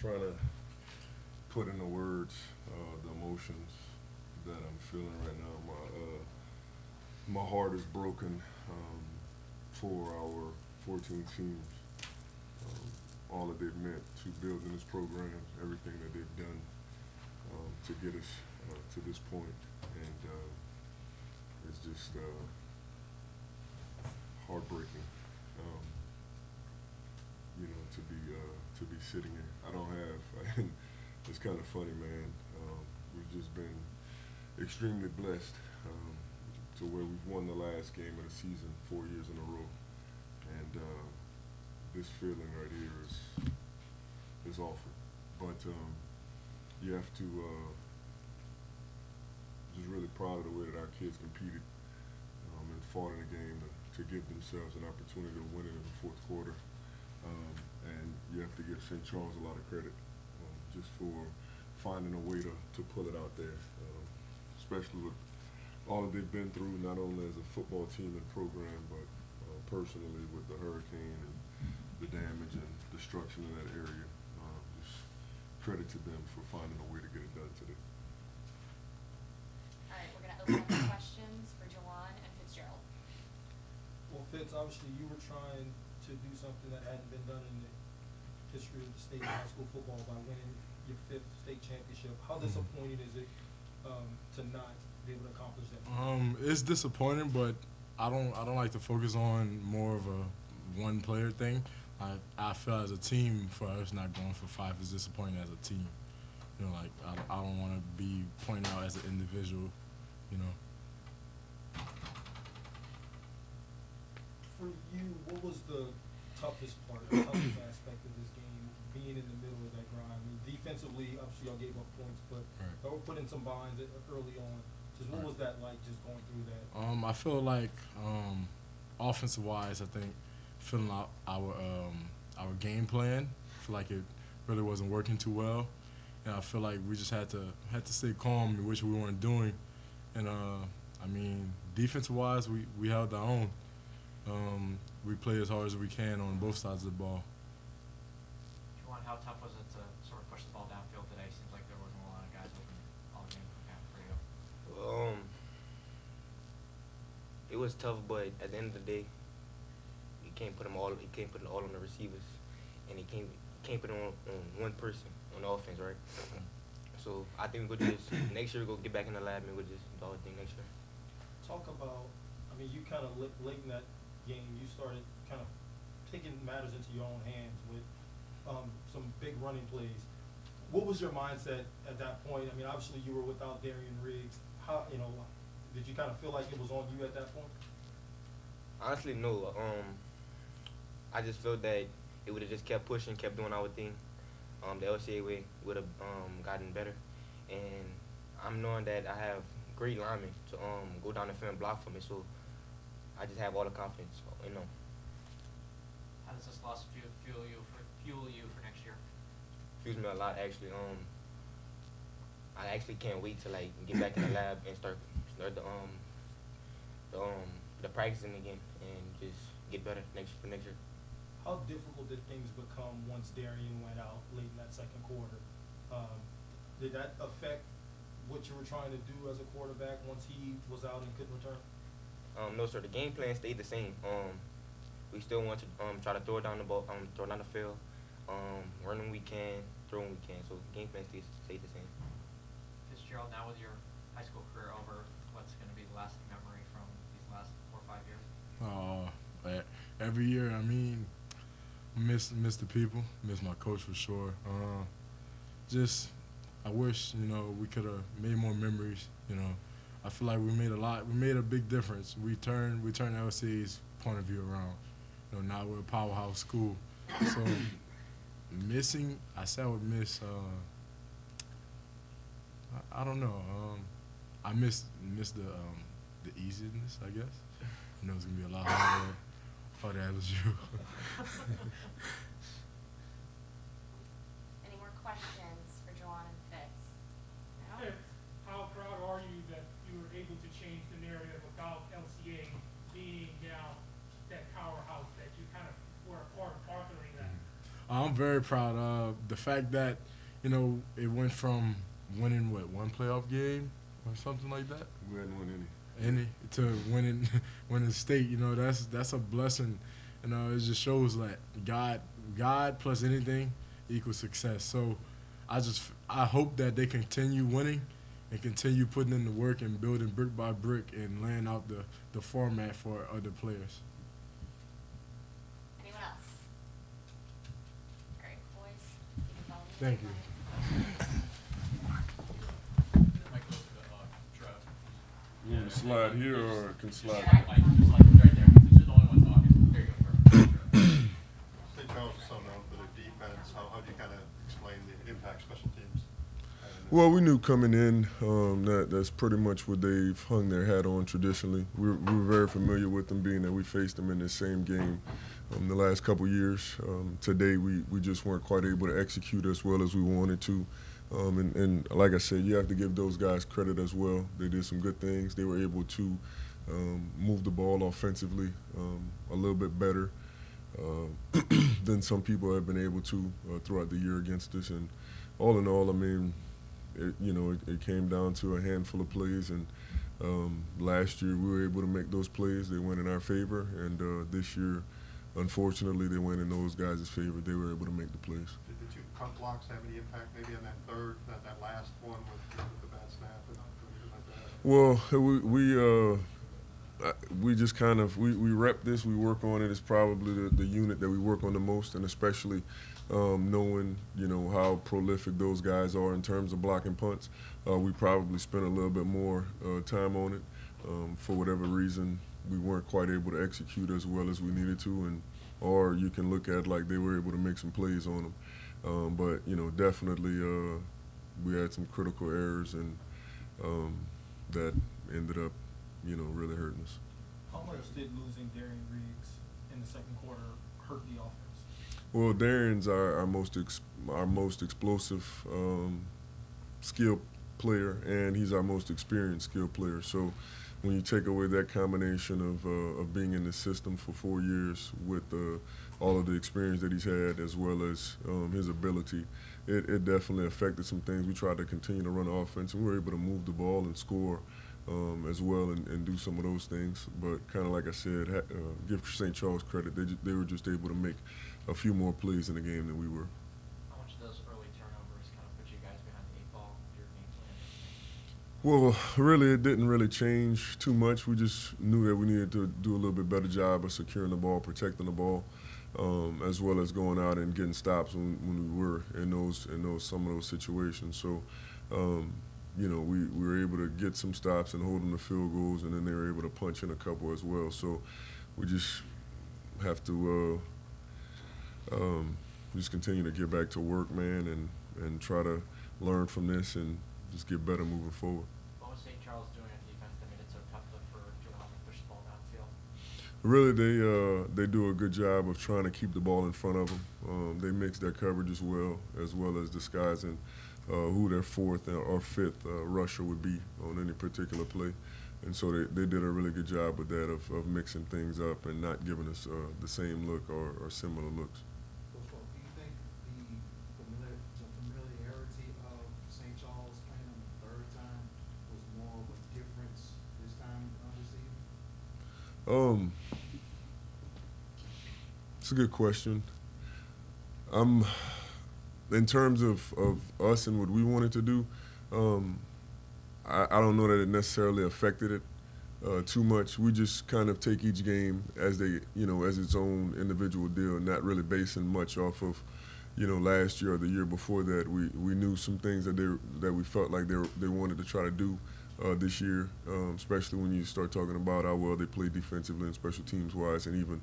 trying to put into words the emotions that I'm feeling right now. My heart is broken for our 14 teams. All that they've meant to building this program, everything that they've done to get us to this point, and it's just heartbreaking. To be sitting here. I don't have. It's kind of funny, man. We've just been extremely blessed to where we've won the last game of the season 4 years in a row, and this feeling right here is awful. But you have to just really proud of the way that our kids competed and fought in the game to give themselves an opportunity to win it in the fourth quarter. And you have to give St. Charles a lot of credit just for finding a way to pull it out there, especially with all that they've been through, not only as a football team and program, but personally with the hurricane and the damage and destruction in that area. Just credit to them for finding a way to get it done today. All right, we're going to open up the questions for Ju'Juan and Fitzgerald. Well, Fitz, obviously you were trying to do something that hadn't been done in the history of the state of high school football by winning your 5th state championship. How disappointing is it to not be able to accomplish that? It's disappointing, but I don't like to focus on more of a one player thing. I feel as a team, for us not going for 5 is disappointing as a team. You know, like I don't want to be pointed out as an individual. You know. For you, what was the toughest part, the toughest aspect of this game, being in the middle of that grind? I mean, defensively, obviously y'all gave up points, but y'all were put in some binds early on. Just what was that like, just going through that? I feel like offensive-wise, I think filling out our game plan, I feel like it really wasn't working too well, and I feel like we just had to stay calm, which we weren't doing. And I mean, defensive-wise, we held our own. We played as hard as we can on both sides of the ball. Ju'Juan, how tough was it to sort of push the ball downfield today? Seems like there wasn't a lot of guys open all game for you. It was tough, but at the end of the day, you can't put them all. You can't put it all on the receivers, and you can't put it on one person on the offense, right? So I think we'll just next year we'll get back in the lab and we'll just do our thing next year. Talk about, I mean, you kind of late in that game, you started kind of taking matters into your own hands with some big running plays. What was your mindset at that point? I mean, obviously you were without Darian Riggs. How, did you kind of feel like it was on you at that point? Honestly, no. I just felt that it would have just kept pushing, kept doing our thing. The LCA way would have gotten better, and I'm knowing that I have great linemen to go down the field and block for me, so I just have all the confidence, How does this loss fuel you for next year? Fuels me a lot, actually. I actually can't wait to get back in the lab and start the practicing again and just get better for next year. How difficult did things become once Darian went out late in that second quarter? Did that affect what you were trying to do as a quarterback once he was out and couldn't return? No, sir. The game plan stayed the same. We still want to try to throw down the ball, throw down the field, run when we can, throw when we can. So the game plan stayed the same. Fitzgerald, now with your high school career over, what's going to be the lasting memory from these last 4 or 5 years? Every year, I mean, miss the people, miss my coach for sure. I wish, we could have made more memories, I feel like we made a big difference. We turned LCA's point of view around. Now we're a powerhouse school. So I said I would miss, I don't know. I miss the easiness, I guess. It's gonna be a lot harder at LSU. Any more questions for Ju'Juan and Fitz? No? How proud are you that you were able to change the narrative about LCA being now that powerhouse that you kind of were a part of authoring that? I'm very proud of the fact that, it went from winning, one playoff game or something like that? We hadn't won any. To winning state. That's a blessing. It just shows that God plus anything equals success. So I hope that they continue winning and continue putting in the work and building brick by brick and laying out the format for other players. Anyone else? All right, boys, you can follow me. Thank you. Might go to Trev. You want to slide here or it can slide? Sure. Like, just like right there, 'cause you're the only one talking. There you go. St. Charles is so known for their defense. How do you kind of explain the impact special teams? Well, we knew coming in that's pretty much what they've hung their hat on traditionally. We were very familiar with them, being that we faced them in the same game the last couple years. Today, we just weren't quite able to execute as well as we wanted to. And like I said, you have to give those guys credit as well. They did some good things. They were able to move the ball offensively a little bit better than some people have been able to throughout the year against us. And all in all, I mean, it came down to a handful of plays. And last year we were able to make those plays. They went in our favor. And this year, unfortunately, they went in those guys' favor. They were able to make the plays. Did the two cut blocks have any impact maybe on that third, that last one with the bad snap and anything like that? Well, we just kind of we rep this. We work on it. It's probably the unit that we work on the most, and especially knowing how prolific those guys are in terms of blocking punts. We probably spent a little bit more time on it. For whatever reason, we weren't quite able to execute as well as we needed to, or you can look at like they were able to make some plays on them. But definitely we had some critical errors, and that ended up really hurting us. How much did losing Darian Riggs in the second quarter hurt the offense? Well, Darian's our most explosive skill player, and he's our most experienced skill player. So when you take away that combination of being in the system for 4 years with all of the experience that he's had, as well as his ability, it definitely affected some things. We tried to continue to run the offense, and we were able to move the ball and score as well, and do some of those things. But kind of like I said, give St. Charles credit. They were just able to make a few more plays in the game than we were. How much of those early turnovers kind of put you guys behind the 8 ball with your game plan? Well, really, it didn't really change too much. We just knew that we needed to do a little bit better job of securing the ball, protecting the ball, as well as going out and getting stops when we were in some of those situations. So, we were able to get some stops and hold them to field goals, and then they were able to punch in a couple as well. So, we just have to just continue to get back to work, man, and try to learn from this and just get better moving forward. What was St. Charles doing on defense that made it so tough for Ju'Juan to push the ball downfield? Really, they do a good job of trying to keep the ball in front of them. They mix their coverage as well as disguising who their fourth or fifth rusher would be on any particular play. And so they did a really good job with that of mixing things up and not giving us the same look or similar looks. Do you think the familiarity of St. Charles playing them the third time was more of a difference this time this season? It's a good question. In terms of us and what we wanted to do, I don't know that it necessarily affected it too much. We just kind of take each game as as its own individual deal, not really basing much off of, last year or the year before that. We knew some things that we felt like they wanted to try to do this year, especially when you start talking about how well they play defensively and special teams wise, and even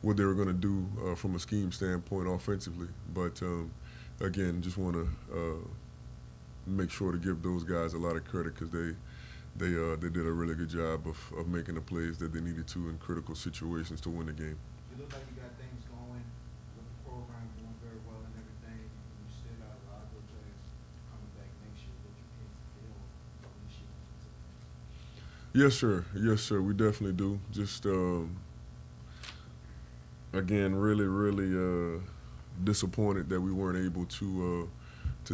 what they were going to do from a scheme standpoint offensively. But again, just want to make sure to give those guys a lot of credit, because they did a really good job of making the plays that they needed to in critical situations to win the game. You look like you got things going with the program doing very well and everything. You still got a lot of good players coming back next year. What you can feel from this year? Yes, sir. We definitely do. Just again, really disappointed that we weren't able to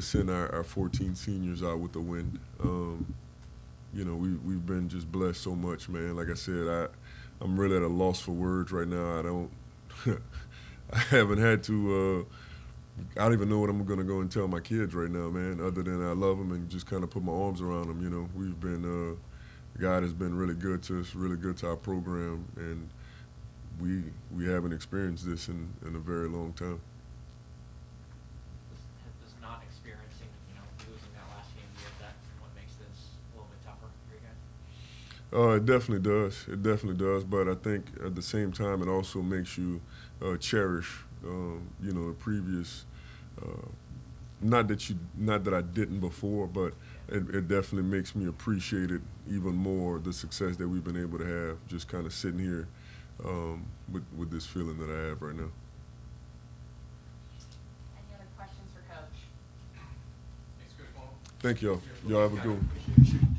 send our 14 seniors out with the win. You know, we've been just blessed so much, man. Like I said, I'm really at a loss for words right now. I don't, I haven't had to. I don't even know what I'm gonna go and tell my kids right now, man. Other than I love them and just kind of put my arms around them. You know, we've been. God has been really good to us, really good to our program, and we haven't experienced this in a very long time. Does not experiencing, losing that last game, is that what makes this a little bit tougher for you guys? It definitely does. It definitely does. But I think at the same time, it also makes you cherish, the previous. Not that I didn't before, but it definitely makes me appreciate it even more, the success that we've been able to have, just kind of sitting here with this feeling that I have right now. Any other questions for Coach? Thanks, Coach Paul. Thank y'all. Y'all have a good one. Appreciate you.